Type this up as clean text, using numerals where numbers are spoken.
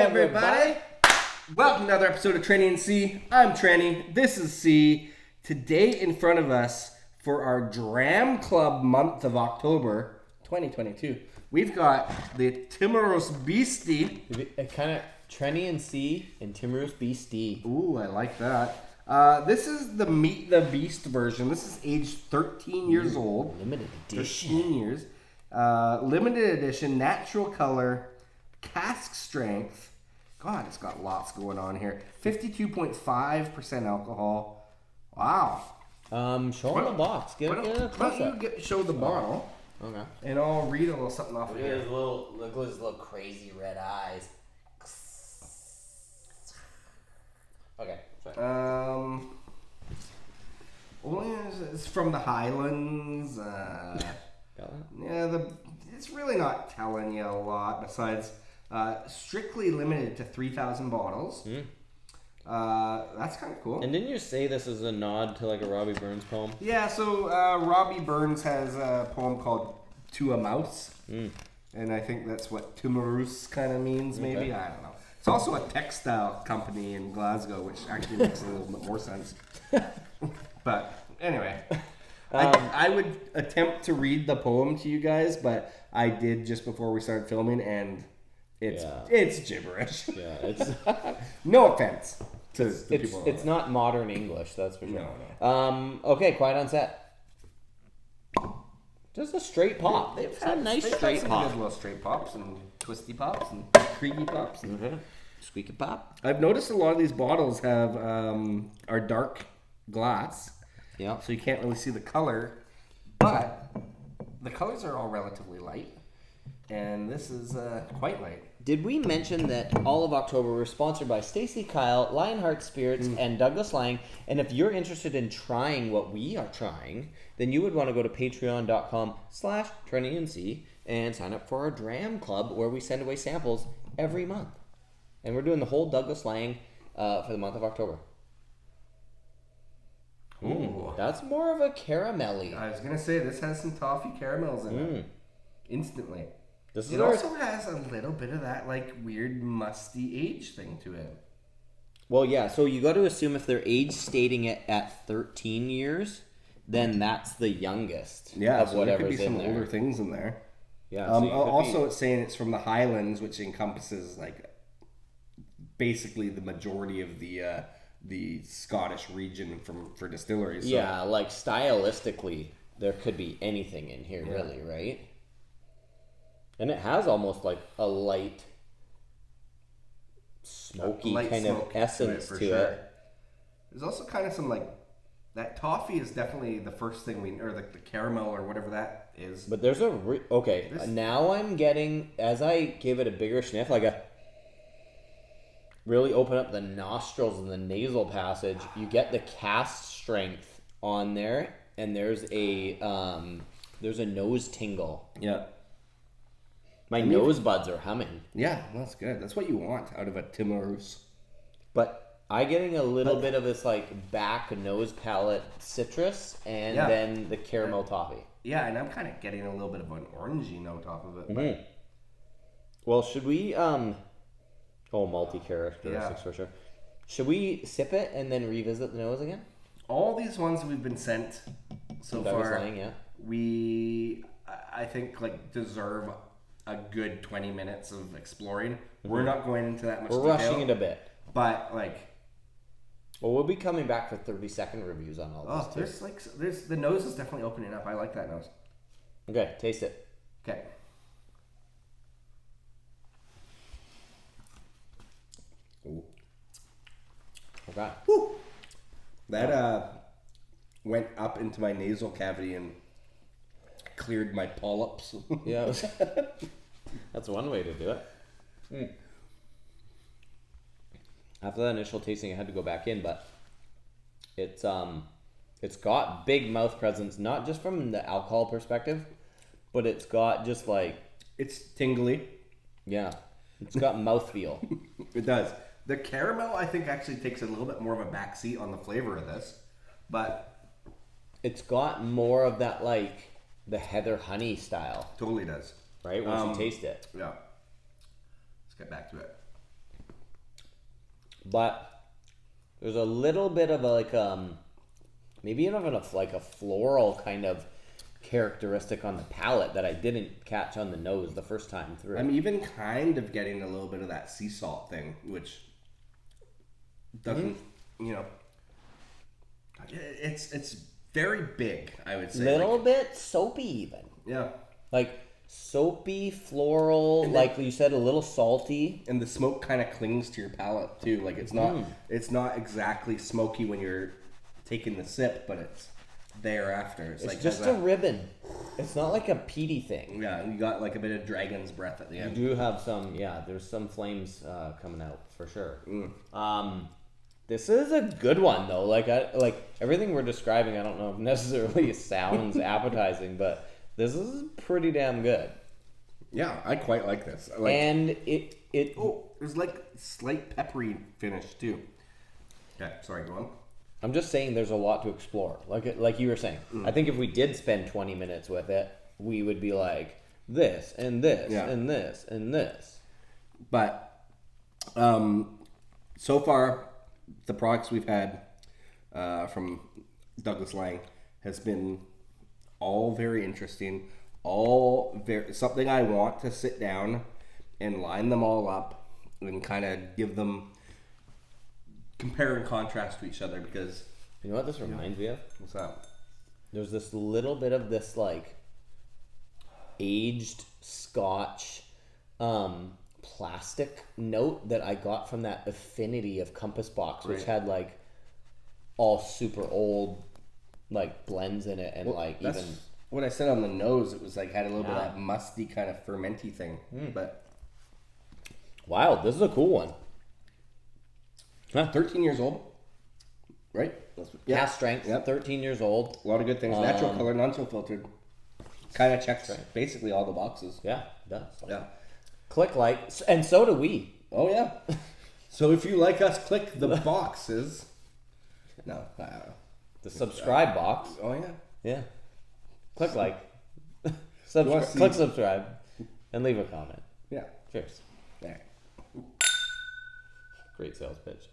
everybody. Welcome to another episode of Trenny and C. I'm Trenny. This is C. Today in front of us for our Dram Club month of October 2022, we've got the Timorous Beastie. Kind of Trenny and C and Timorous Beastie. Ooh, I like that. This is the Meet the Beast version. This is aged 13 years old. Limited edition. 13 years. Limited edition, natural color, cask strength. God, it's got lots going on here. 52.5% alcohol. Wow. Show them the box. Get a close up. Show the bottle. Okay. And I'll read a little something off of here. Look at his little crazy red eyes. Okay. Sorry. It's from the Highlands. Yeah, it's really not telling you a lot besides strictly limited to 3,000 bottles. That's kind of cool. And didn't you say this is a nod to like a Robbie Burns poem? Yeah, so Robbie Burns has a poem called To a Mouse. And I think that's what timorous kind of means, maybe. Okay. I don't know. It's also a textile company in Glasgow, which actually makes a little bit more sense. But anyway, I would attempt to read the poem to you guys, but I did just before we started filming, and it's gibberish. Yeah, it's no offense to the people. It's not modern English, that's for sure. No. Okay, quiet on set. Just a straight pop. They've had nice straight straight pop. Good little straight pops and twisty pops and creaky pops and Squeaky pop. I've noticed a lot of these bottles have are dark glass. Yeah. So you can't really see the color, but the colors are all relatively light, and this is quite light. Did we mention that all of October we're sponsored by Stacy Kyle, Lionheart Spirits, and Douglas Laing? And if you're interested in trying what we are trying, then you would want to go to patreon.com/TrennyandC and sign up for our Dram Club, where we send away samples every month. And we're doing the whole Douglas Laing for the month of October. Ooh. That's more of a caramelly. I was gonna say this has some toffee caramels in it. Instantly. It also has a little bit of that like weird musty age thing to it. Well, yeah. So you got to assume if they're age stating it at 13 years, then that's the youngest. Yeah, of so whatever's there could be some in there. older things in there. Yeah. Also, it's saying it's from the Highlands, which encompasses like basically the majority of the Scottish region for distilleries. So. Yeah, like stylistically, there could be anything in here, really, right? And it has almost like a light, smoky kind of essence to it. There's also kind of some like that toffee is definitely the first thing or like the caramel or whatever that is. But there's now I'm getting, as I give it a bigger sniff, like a really open up the nostrils and the nasal passage, you get the cask strength on there, and there's a nose tingle. Yeah. My nose buds are humming. Yeah, that's good. That's what you want out of a timorous. But I'm getting a little bit of this like back nose palate citrus, and then the caramel toffee. Yeah, and I'm kind of getting a little bit of an orangey note off of it. Mm-hmm. Well, should we multi-characteristics for sure. Should we sip it and then revisit the nose again? All these ones we've been sent so far, Laing, I think like deserve a good 20 minutes of exploring. Mm-hmm. We're not going into that much detail. We're rushing it a bit. But like... Well, we'll be coming back for 30-second reviews on all this. There's the nose is definitely opening up. I like that nose. Okay, taste it. Okay. Ooh. Okay. Woo. That went up into my nasal cavity and cleared my polyps. Yeah, that's one way to do it. After that initial tasting, I had to go back in, but it's got big mouth presence, not just from the alcohol perspective, but it's got just like it's tingly. Yeah, it's got mouthfeel. It does. The caramel, I think, actually takes a little bit more of a backseat on the flavor of this, but it's got more of that like the heather honey style. Totally does. Right? Once you taste it. Yeah. Let's get back to it. but there's a little bit of a, like maybe even like a floral kind of characteristic on the palate that I didn't catch on the nose the first time through. I'm even kind of getting a little bit of that sea salt thing, which doesn't, you know, it's very big, I would say. Little bit soapy even. Yeah. Like soapy, floral, then, like you said, a little salty. And the smoke kind of clings to your palate too. Like it's not exactly smoky when you're taking the sip, but it's there after. It's like just a ribbon. It's not like a peaty thing. Yeah, and you got like a bit of dragon's breath at the end. You do have some, there's some flames coming out for sure. This is a good one though. Like everything we're describing, I don't know if necessarily sounds appetizing, but this is pretty damn good. Yeah, I quite like this. And there's like slight peppery finish too. Okay, sorry, go on. I'm just saying there's a lot to explore. Like you were saying. I think if we did spend 20 minutes with it, we would be like this and this and this and this. But so far, the products we've had from Douglas Laing has been all very interesting, all very something I want to sit down and line them all up and kind of give them compare and contrast to each other, because you know what this reminds me of? What's that? There's this little bit of this like aged Scotch plastic note that I got from that Affinity of Compass Box, which had like all super old like blends in it, and that's even what I said on the nose. It was like had a little bit of that musty kind of fermenty thing. But wow, this is a cool one. Huh? 13 years old, right? Cask strength. Yep. 13 years old. A lot of good things. Natural color, non-filtered. Kind of checks basically all the boxes. Yeah, it does. Yeah. Click like, and so do we. Oh yeah. So if you like us, click the boxes. No, I don't know. The subscribe box. Oh yeah. Yeah. Click like. Click subscribe, and leave a comment. Yeah. Cheers. There. Great sales pitch.